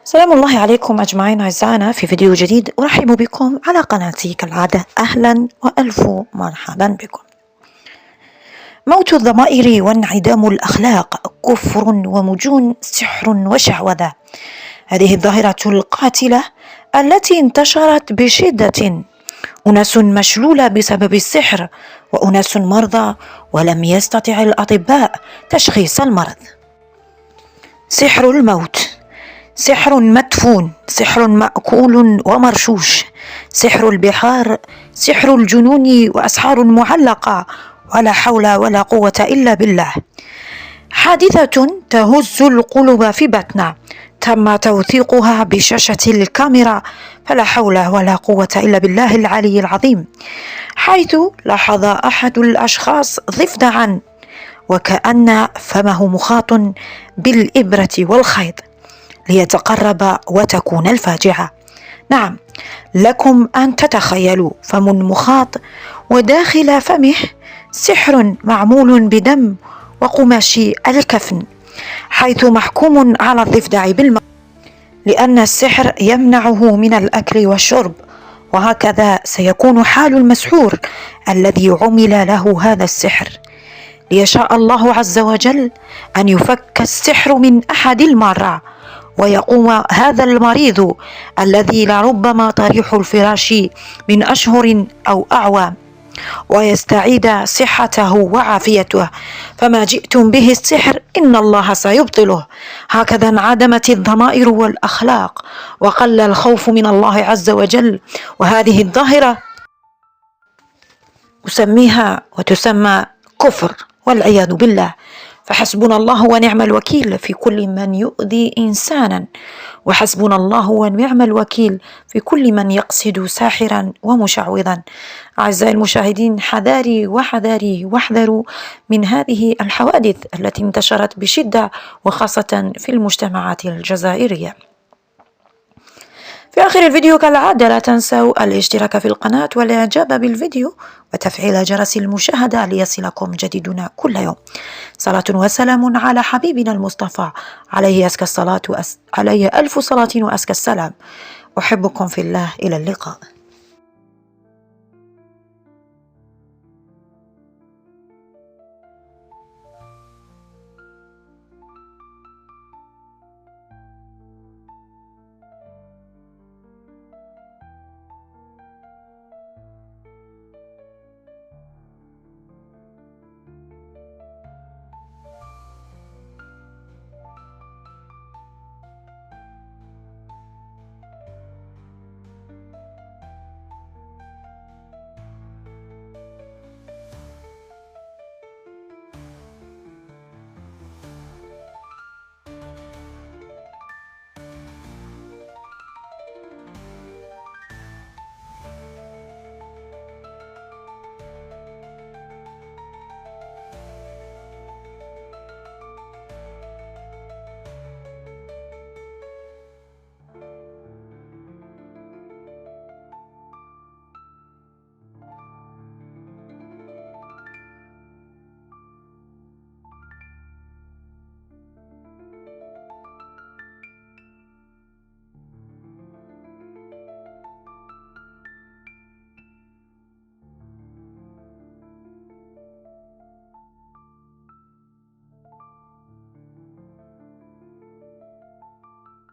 سلام الله عليكم أجمعين أعزائنا في فيديو جديد. أرحب بكم على قناتي كالعادة، أهلا وألف مرحبا بكم. موت الضمائر وانعدام الأخلاق، كفر ومجون، سحر وشعوذة. هذه الظاهرة القاتلة التي انتشرت بشدة، أناس مشلولة بسبب السحر وأناس مرضى ولم يستطع الأطباء تشخيص المرض. سحر الموت، سحر مدفون، سحر مأكول ومرشوش، سحر البحار، سحر الجنون وأسحار معلقة، ولا حول ولا قوة إلا بالله. حادثة تهز القلوب في بطننا، تم توثيقها بشاشة الكاميرا، فلا حول ولا قوة إلا بالله العلي العظيم، حيث لاحظ أحد الأشخاص ضفدعا وكأن فمه مخاط بالإبرة والخيط ليتقرب وتكون الفاجعة. نعم، لكم أن تتخيلوا فم مخاط وداخل فمه سحر معمول بدم وقماش الكفن، حيث محكوم على الضفدع بالموت لأن السحر يمنعه من الأكل والشرب. وهكذا سيكون حال المسحور الذي عمل له هذا السحر. ليشاء الله عز وجل أن يفك السحر من أحد المرة، ويقوم هذا المريض الذي لربما طريح الفراش من أشهر أو أعوام ويستعيد صحته وعافيته. فما جئتم به السحر إن الله سيبطله. هكذا انعدمت الضمائر والأخلاق وقل الخوف من الله عز وجل. وهذه الظاهرة أسميها وتسمى كفر والعياذ بالله. فحسبنا الله ونعم الوكيل في كل من يؤذي إنسانا، وحسبنا الله ونعم الوكيل في كل من يقصد ساحرا ومشعوذا. أعزائي المشاهدين، حذاري وحذاري واحذروا من هذه الحوادث التي انتشرت بشدة وخاصة في المجتمعات الجزائرية. في آخر الفيديو كالعادة لا تنسوا الاشتراك في القناة والإعجاب بالفيديو وتفعيل جرس المشاهدة ليصلكم جديدنا كل يوم. صلاة وسلام على حبيبنا المصطفى، عليه أزكى الصلاة عليه ألف صلاة وأزكى السلام. أحبكم في الله، إلى اللقاء.